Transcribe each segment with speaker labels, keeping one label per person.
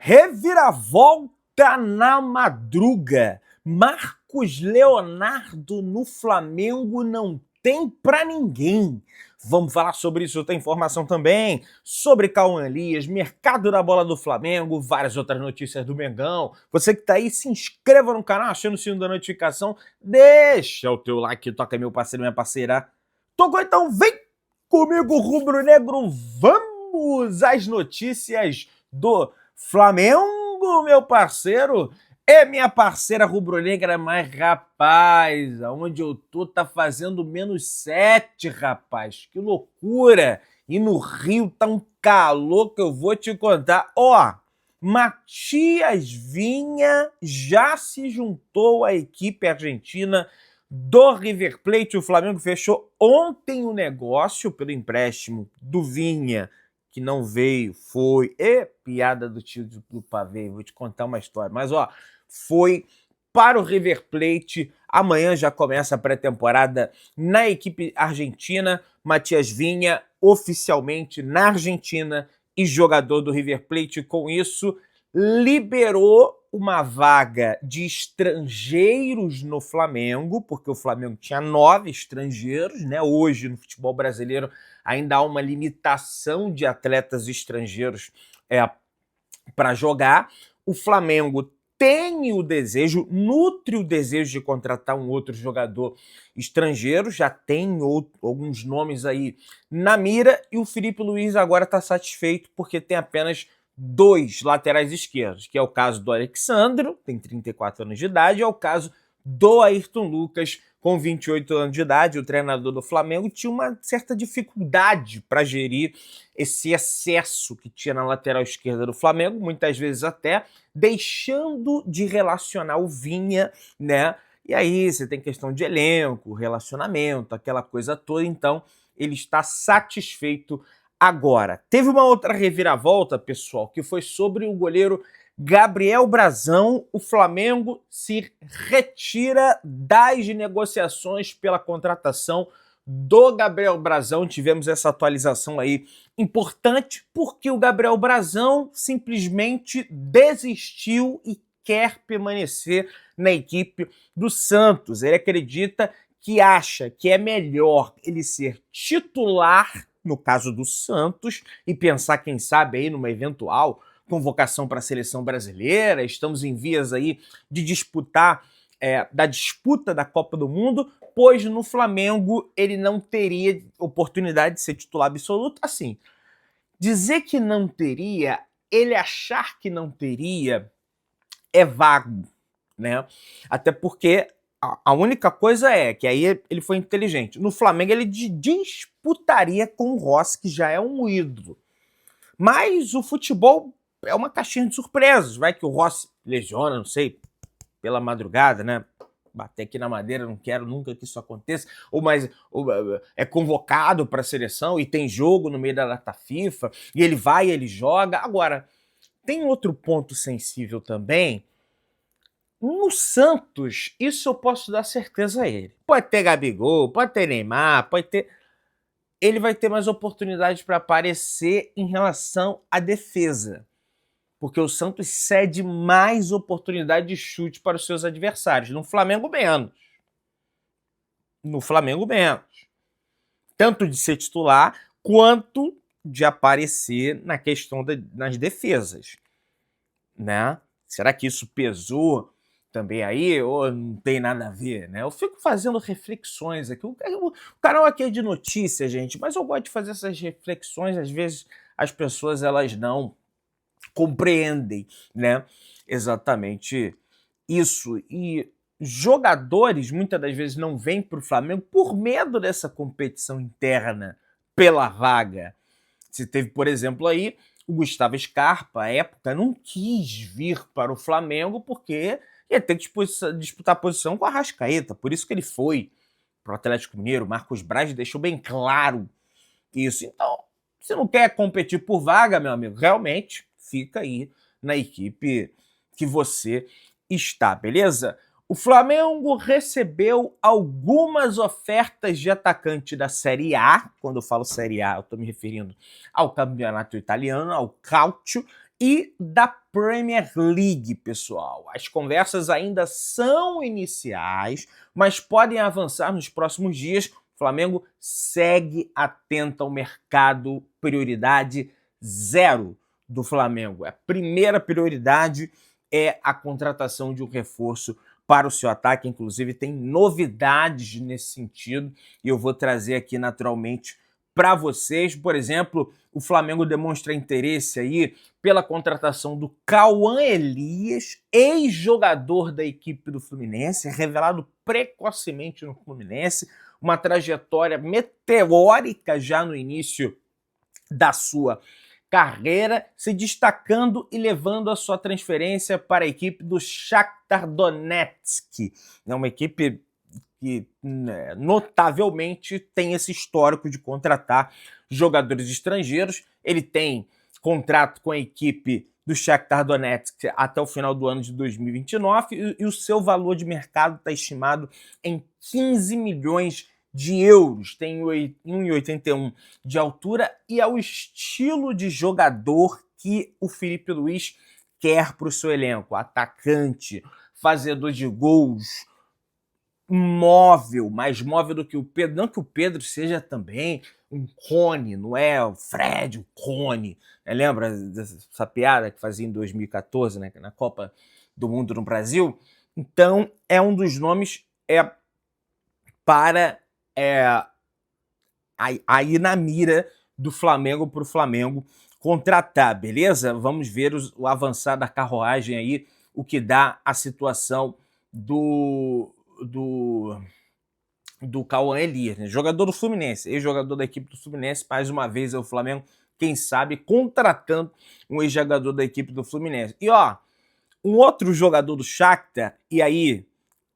Speaker 1: Reviravolta na madruga. Marcos Leonardo no Flamengo não tem pra ninguém. Vamos falar sobre isso, tem informação também sobre Cauã Elias, mercado da bola do Flamengo, várias outras notícias do Mengão. Você que tá aí, se inscreva no canal, achando o sino da notificação, deixa o teu like, toca meu parceiro, minha parceira. Tocou, então vem comigo, rubro-negro, vamos às notícias do Flamengo, meu parceiro. É minha parceira rubro-negra, mas rapaz, aonde eu tô tá fazendo -7, rapaz. Que loucura! E no Rio tá um calor que eu vou te contar. Ó, Matias Vinha já se juntou à equipe argentina do River Plate. O Flamengo fechou ontem o negócio pelo empréstimo do Vinha, que não veio, foi. Piada do tio do pavê, vou te contar uma história. Mas, ó, foi para o River Plate. Amanhã já começa a pré-temporada na equipe argentina. Matias Vinha, oficialmente na Argentina e jogador do River Plate. Com isso, liberou uma vaga de estrangeiros no Flamengo, porque o Flamengo tinha 9 estrangeiros, né? Hoje, no futebol brasileiro, ainda há uma limitação de atletas estrangeiros para jogar. O Flamengo tem o desejo, nutre o desejo de contratar um outro jogador estrangeiro, já tem alguns nomes aí na mira, e o Felipe Luiz agora está satisfeito porque tem apenas 2 laterais esquerdos, que é o caso do Alexandro, tem 34 anos de idade, e é o caso do Ayrton Lucas, com 28 anos de idade. O treinador do Flamengo tinha uma certa dificuldade para gerir esse excesso que tinha na lateral esquerda do Flamengo, muitas vezes até deixando de relacionar o Vinha, né? E aí você tem questão de elenco, relacionamento, aquela coisa toda. Então ele está satisfeito agora. Teve uma outra reviravolta, pessoal, que foi sobre o goleiro Gabriel Brazão. O Flamengo se retira das negociações pela contratação do Gabriel Brazão. Tivemos essa atualização aí importante, porque o Gabriel Brazão simplesmente desistiu e quer permanecer na equipe do Santos. Ele acredita que acha que é melhor ele ser titular, no caso do Santos, e pensar, quem sabe, aí numa eventual convocação para a seleção brasileira. Estamos em vias aí de disputa da Copa do Mundo, pois no Flamengo ele não teria oportunidade de ser titular absoluto. Assim, dizer que não teria, ele achar que não teria, é vago, né? Até porque a única coisa é que aí ele foi inteligente. No Flamengo ele disputaria com o Rossi, que já é um ídolo. Mas o futebol é uma caixinha de surpresas. Vai que o Rossi lesiona, não sei, pela madrugada, né? Bater aqui na madeira, não quero nunca que isso aconteça. Ou é convocado para a seleção e tem jogo no meio da data FIFA, e ele vai e ele joga. Agora, tem outro ponto sensível também. No Santos, isso eu posso dar certeza a ele. Pode ter Gabigol, pode ter Neymar, pode ter... Ele vai ter mais oportunidades para aparecer em relação à defesa, porque o Santos cede mais oportunidade de chute para os seus adversários. No Flamengo, menos. No Flamengo, menos. Tanto de ser titular, quanto de aparecer na questão nas defesas, né? Será que isso pesou também aí, ou não tem nada a ver, né? Eu fico fazendo reflexões aqui. O canal aqui é de notícia, gente, mas eu gosto de fazer essas reflexões. Às vezes as pessoas elas não compreendem, né, exatamente isso. E jogadores muitas das vezes não vêm para o Flamengo por medo dessa competição interna pela vaga. Você teve, por exemplo, aí o Gustavo Scarpa, à época, não quis vir para o Flamengo porque ia ter que disputar a posição com a Arrascaeta. Por isso que ele foi para o Atlético Mineiro. Marcos Braz deixou bem claro isso. Então, se não quer competir por vaga, meu amigo, realmente fica aí na equipe que você está, beleza? O Flamengo recebeu algumas ofertas de atacante da Série A. Quando eu falo Série A, eu estou me referindo ao campeonato italiano, ao Calcio, e da Premier League, pessoal. As conversas ainda são iniciais, mas podem avançar nos próximos dias. O Flamengo segue atento ao mercado, prioridade zero do Flamengo. A primeira prioridade é a contratação de um reforço para o seu ataque. Inclusive, tem novidades nesse sentido e eu vou trazer aqui naturalmente para vocês. Por exemplo, o Flamengo demonstra interesse aí pela contratação do Cauã Elias, ex-jogador da equipe do Fluminense, revelado precocemente no Fluminense, uma trajetória meteórica já no início da sua carreira, se destacando e levando a sua transferência para a equipe do Shakhtar Donetsk. É uma equipe que notavelmente tem esse histórico de contratar jogadores estrangeiros. Ele tem contrato com a equipe do Shakhtar Donetsk até o final do ano de 2029 e o seu valor de mercado está estimado em 15 milhões de euros. Tem 1,81 de altura e é o estilo de jogador que o Filipe Luís quer para o seu elenco. Atacante, fazedor de gols, móvel, mais móvel do que o Pedro. Não que o Pedro seja também um Rony, não é o Fred, o Rony. Lembra dessa piada que fazia em 2014, né, na Copa do Mundo no Brasil? Então, é um dos nomes para aí na mira do Flamengo para o Flamengo contratar, beleza? Vamos ver o avançar da carruagem aí, o que dá a situação do Cauã Elias, né? Jogador do Fluminense, ex-jogador da equipe do Fluminense, mais uma vez é o Flamengo, quem sabe, contratando um ex-jogador da equipe do Fluminense. E ó, um outro jogador do Shakhtar, e aí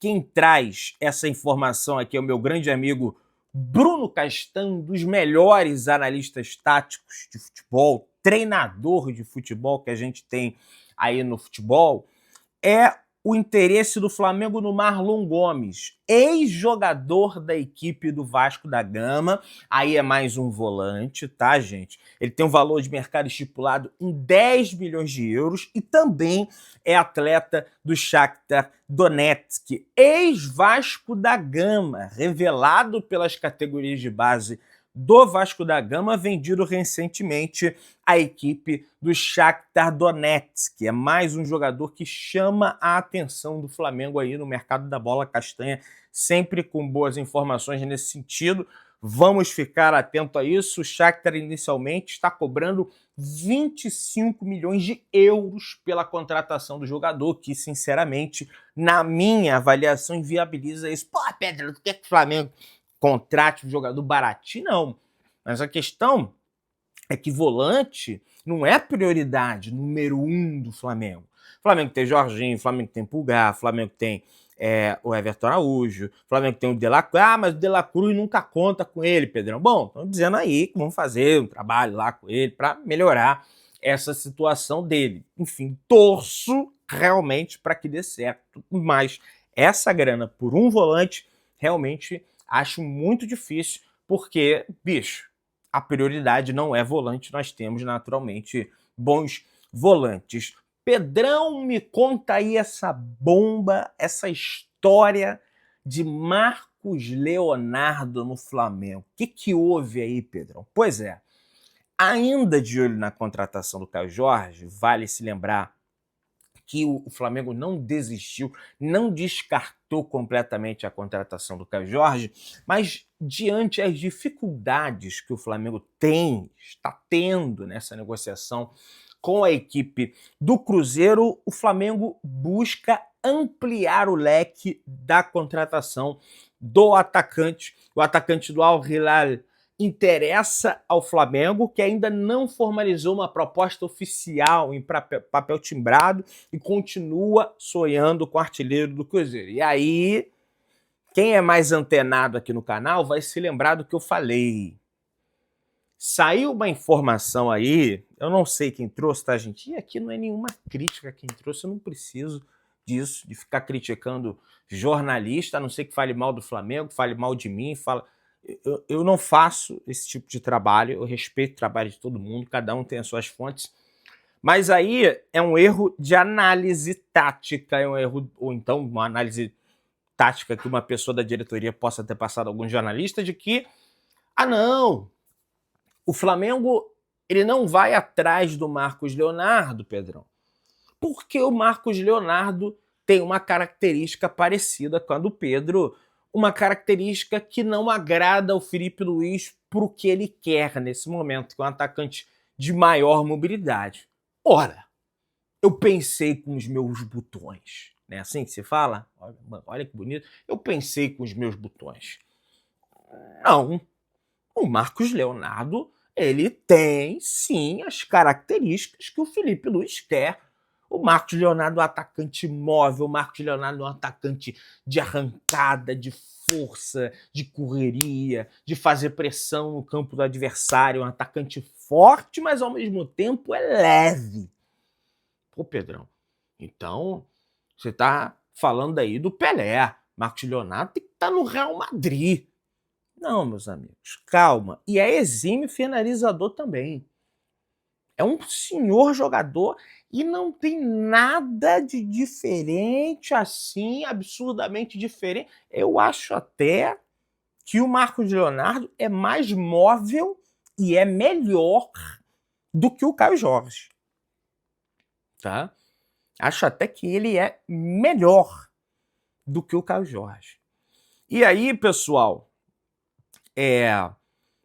Speaker 1: quem traz essa informação aqui é o meu grande amigo Bruno Castan, um dos melhores analistas táticos de futebol, treinador de futebol que a gente tem aí no futebol, é o interesse do Flamengo no Marlon Gomes, ex-jogador da equipe do Vasco da Gama. Aí é mais um volante, tá, gente? Ele tem um valor de mercado estipulado em 10 milhões de euros e também é atleta do Shakhtar Donetsk, ex-Vasco da Gama, revelado pelas categorias de base do Vasco da Gama, vendido recentemente à equipe do Shakhtar Donetsk. É mais um jogador que chama a atenção do Flamengo aí no mercado da bola castanha, sempre com boas informações nesse sentido. Vamos ficar atento a isso. O Shakhtar inicialmente está cobrando 25 milhões de euros pela contratação do jogador, que sinceramente, na minha avaliação, inviabiliza isso. Pô, Pedro, tu quer que o Flamengo contrate um jogador baratinho? Não. Mas a questão é que volante não é a prioridade número 1 do Flamengo. O Flamengo tem Jorginho, o Flamengo tem Pulgar, o Flamengo tem o Everton Araújo, o Flamengo tem o De La Cruz. Ah, mas o De La Cruz nunca conta com ele, Pedrão. Bom, estão dizendo aí que vão fazer um trabalho lá com ele para melhorar essa situação dele. Enfim, torço realmente para que dê certo. Mas essa grana por um volante, realmente acho muito difícil, porque, bicho, a prioridade não é volante, nós temos naturalmente bons volantes. Pedrão, me conta aí essa bomba, essa história de Marcos Leonardo no Flamengo. O que houve aí, Pedrão? Pois é, ainda de olho na contratação do Caio Jorge, vale se lembrar que o Flamengo não desistiu, não descartou completamente a contratação do Caio Jorge, mas diante das dificuldades que o Flamengo está tendo nessa negociação com a equipe do Cruzeiro, o Flamengo busca ampliar o leque da contratação do atacante. O atacante do Al Hilal interessa ao Flamengo, que ainda não formalizou uma proposta oficial em papel timbrado e continua sonhando com o artilheiro do Cruzeiro. E aí, quem é mais antenado aqui no canal vai se lembrar do que eu falei. Saiu uma informação aí, eu não sei quem trouxe, tá, gente? E aqui não é nenhuma crítica quem trouxe, eu não preciso disso, de ficar criticando jornalista, a não ser que fale mal do Flamengo, fale mal de mim, eu não faço esse tipo de trabalho, eu respeito o trabalho de todo mundo, cada um tem as suas fontes, Mas aí é um erro de análise tática, é um erro, ou então uma análise tática que uma pessoa da diretoria possa ter passado a algum jornalista de que, não, o Flamengo ele não vai atrás do Marcos Leonardo, Pedrão, porque o Marcos Leonardo tem uma característica parecida com a do Pedro, uma característica que não agrada ao Felipe Luiz para o que ele quer nesse momento, que é um atacante de maior mobilidade. Ora, eu pensei com os meus botões, não é assim que se fala? Olha que bonito. Eu pensei com os meus botões. Não, o Marcos Leonardo, ele tem sim as características que o Felipe Luiz quer. O Marcos Leonardo é um atacante móvel, o Marcos Leonardo é um atacante de arrancada, de força, de correria, de fazer pressão no campo do adversário, um atacante forte, mas ao mesmo tempo é leve. Pô, Pedrão, então você tá falando aí do Pelé. Marcos Leonardo tem que estar no Real Madrid. Não, meus amigos, calma. E é exímio finalizador também. É um senhor jogador e não tem nada de diferente assim, absurdamente diferente. Eu acho até que o Marcos Leonardo é mais móvel e é melhor do que o Caio Jorge. Tá? Acho até que ele é melhor do que o Caio Jorge. E aí, pessoal,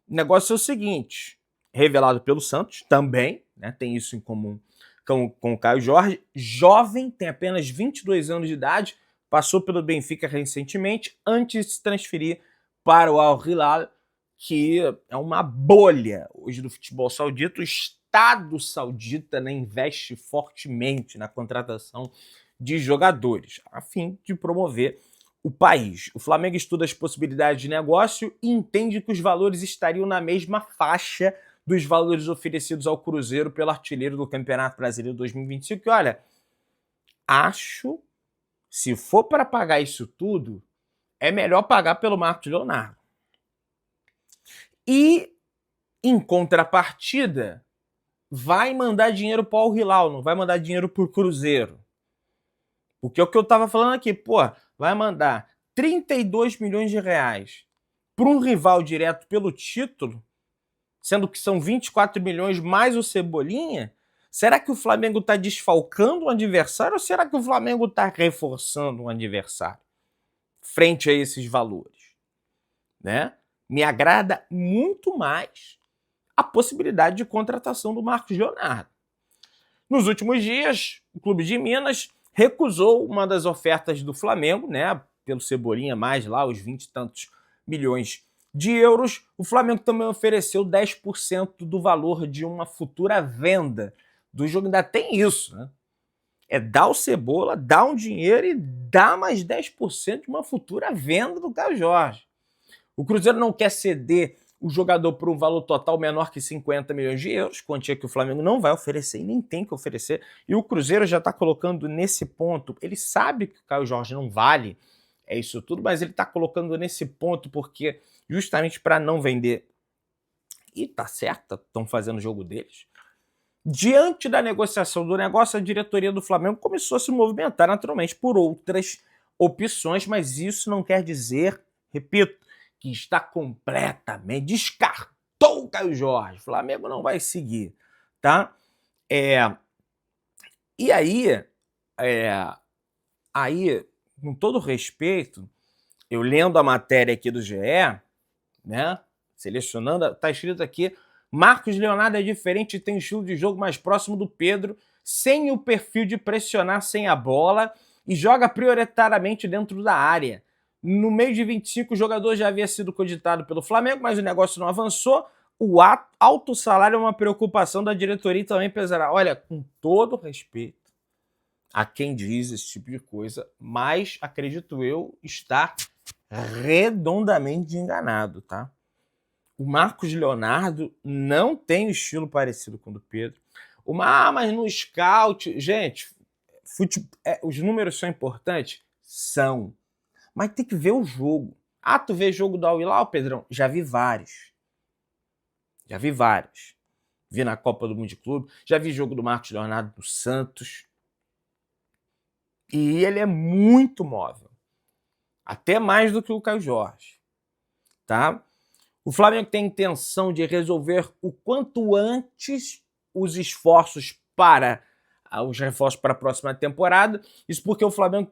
Speaker 1: o negócio é o seguinte, revelado pelo Santos também, né, tem isso em comum com o Caio Jorge, jovem, tem apenas 22 anos de idade, passou pelo Benfica recentemente, antes de se transferir para o Al Hilal, que é uma bolha hoje do futebol saudita. O Estado saudita, né, investe fortemente na contratação de jogadores, a fim de promover o país. O Flamengo estuda as possibilidades de negócio e entende que os valores estariam na mesma faixa dos valores oferecidos ao Cruzeiro pelo artilheiro do Campeonato Brasileiro 2025. E olha, acho, se for para pagar isso tudo, é melhor pagar pelo Marcos Leonardo. E, em contrapartida, vai mandar dinheiro para o Al Hilal, não vai mandar dinheiro para o Cruzeiro. Porque é o que eu estava falando aqui, pô, vai mandar 32 milhões de reais para um rival direto pelo título, sendo que são 24 milhões mais o Cebolinha. Será que o Flamengo está desfalcando o adversário ou será que o Flamengo está reforçando o adversário frente a esses valores? Né? Me agrada muito mais a possibilidade de contratação do Marcos Leonardo. Nos últimos dias, o Clube de Minas recusou uma das ofertas do Flamengo, né, pelo Cebolinha, mais lá os 20 e tantos milhões de euros. O Flamengo também ofereceu 10% do valor de uma futura venda do jogo. Ainda tem isso, né? É dar o Cebola, dar um dinheiro e dar mais 10% de uma futura venda do Caio Jorge. O Cruzeiro não quer ceder o jogador por um valor total menor que 50 milhões de euros, quantia que o Flamengo não vai oferecer e nem tem que oferecer. E o Cruzeiro já está colocando nesse ponto, ele sabe que o Caio Jorge não vale isso tudo, mas ele está colocando nesse ponto porque justamente para não vender. E tá certo, estão fazendo o jogo deles. Diante da negociação do negócio, a diretoria do Flamengo começou a se movimentar naturalmente por outras opções, mas isso não quer dizer, repito, que está completamente, descartou o Caio Jorge. O Flamengo não vai seguir, tá? E aí, com todo respeito, eu lendo a matéria aqui do GE, né, selecionando, tá escrito aqui, Marcos Leonardo é diferente e tem um estilo de jogo mais próximo do Pedro, sem o perfil de pressionar sem a bola e joga prioritariamente dentro da área. No meio de 25, o jogador já havia sido cogitado pelo Flamengo, mas o negócio não avançou. O alto salário é uma preocupação da diretoria e também pesará. Olha, com todo respeito a quem diz esse tipo de coisa, mas acredito eu estar redondamente enganado, tá? O Marcos Leonardo não tem um estilo parecido com o do Pedro. Mas no scout, gente, os números são importantes? São. Mas tem que ver o jogo. Tu vê jogo do Al Hilal, Pedrão? Já vi vários. vi na Copa do Mundo de Clube, já vi jogo do Marcos Leonardo do Santos. E ele é muito móvel. Até mais do que o Caio Jorge. Tá? O Flamengo tem intenção de resolver o quanto antes os esforços para os reforços para a próxima temporada. Isso porque o Flamengo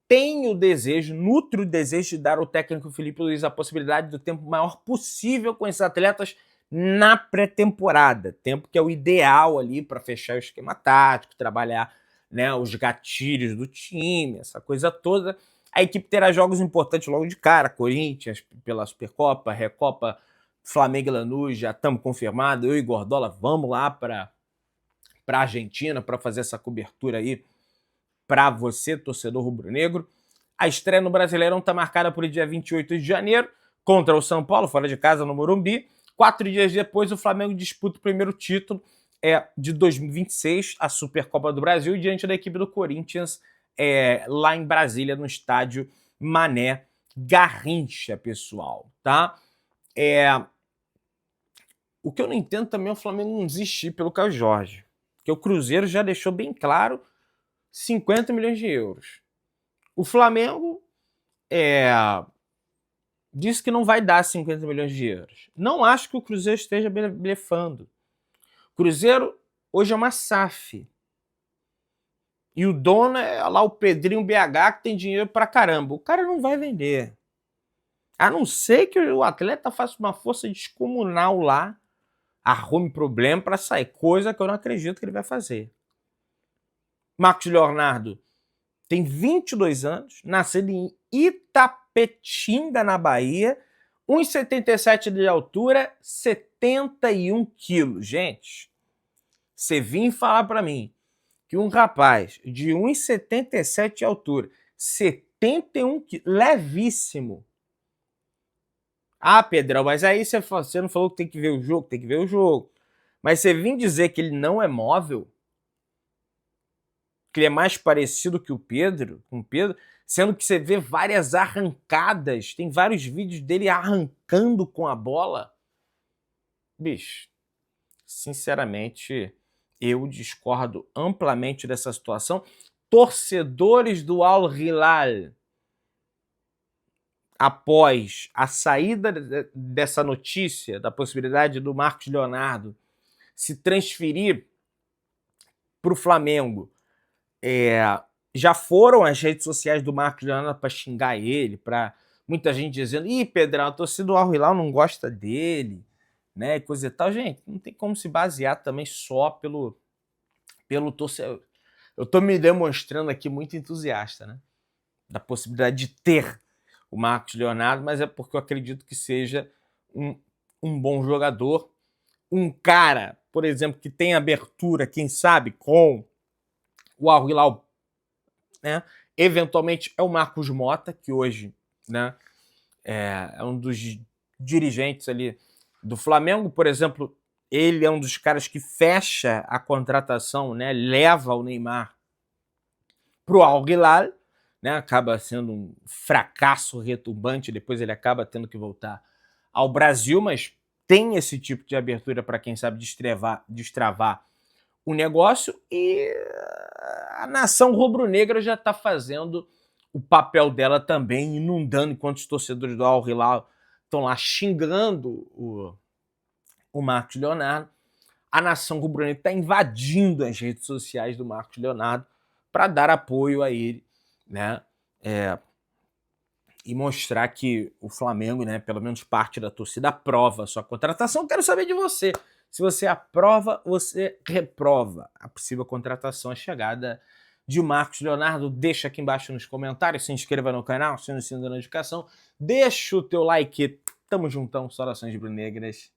Speaker 1: tem o desejo, nutre o desejo de dar ao técnico Felipe Luiz a possibilidade do tempo maior possível com esses atletas na pré-temporada. Tempo que é o ideal ali para fechar o esquema tático, trabalhar, né, os gatilhos do time, essa coisa toda. A equipe terá jogos importantes logo de cara, Corinthians pela Supercopa, Recopa, Flamengo e Lanús, já estamos confirmados. Eu e Gordola vamos lá para a Argentina para fazer essa cobertura aí para você, torcedor rubro-negro. A estreia no Brasileirão está marcada para o dia 28 de janeiro, contra o São Paulo, fora de casa, no Morumbi. 4 dias depois, o Flamengo disputa o primeiro título de 2026, a Supercopa do Brasil, diante da equipe do Corinthians, lá em Brasília, no estádio Mané Garrincha, pessoal. Tá? O que eu não entendo também é o Flamengo não desistir pelo Caio Jorge, porque o Cruzeiro já deixou bem claro 50 milhões de euros. O Flamengo disse que não vai dar 50 milhões de euros. Não acho que o Cruzeiro esteja blefando. O Cruzeiro hoje é uma SAF. E o dono é lá o Pedrinho BH, que tem dinheiro pra caramba. O cara não vai vender. A não ser que o atleta faça uma força descomunal lá, arrume problema para sair. Coisa que eu não acredito que ele vai fazer. Marcos Leonardo tem 22 anos, nascido em Itapetinga, na Bahia, 1,77 de altura, 71 quilos. Gente, você vir falar para mim que um rapaz de 1,77 de altura, 71 quilos, levíssimo. Ah, Pedrão, mas aí você não falou que tem que ver o jogo? Tem que ver o jogo. Mas você vir dizer que ele não é móvel, que ele é mais parecido que com o Pedro, sendo que você vê várias arrancadas, tem vários vídeos dele arrancando com a bola. Bicho, sinceramente, eu discordo amplamente dessa situação. Torcedores do Al Hilal, após a saída dessa notícia, da possibilidade do Marcos Leonardo se transferir para o Flamengo, já foram as redes sociais do Marcos Leonardo para xingar ele, para muita gente dizendo: ih, Pedrão, a torcida do Al Hilal não gosta dele, né, coisa e tal. Gente, não tem como se basear também só pelo torcedor. Eu estou me demonstrando aqui muito entusiasta, né, da possibilidade de ter o Marcos Leonardo, mas é porque eu acredito que seja um bom jogador, um cara, por exemplo, que tem abertura, quem sabe, com o Al Hilal, né? Eventualmente é o Marcos Mota, que hoje, né, é um dos dirigentes ali do Flamengo, por exemplo. Ele é um dos caras que fecha a contratação, né, leva o Neymar para o Al Hilal, né, acaba sendo um fracasso retumbante, depois ele acaba tendo que voltar ao Brasil, mas tem esse tipo de abertura para quem sabe destravar o negócio, e a nação rubro-negra já está fazendo o papel dela também, inundando, enquanto os torcedores do Al Hilal estão lá xingando o Marcos Leonardo. A nação rubro-negra está invadindo as redes sociais do Marcos Leonardo para dar apoio a ele, né? E mostrar que o Flamengo, né, pelo menos parte da torcida, aprova a sua contratação. Quero saber de você. Se você aprova, você reprova a possível contratação, a chegada de Marcos Leonardo. Deixa aqui embaixo nos comentários, se inscreva no canal, acione o sininho da notificação, deixa o teu like. Tamo juntão, saudações rubro-negras.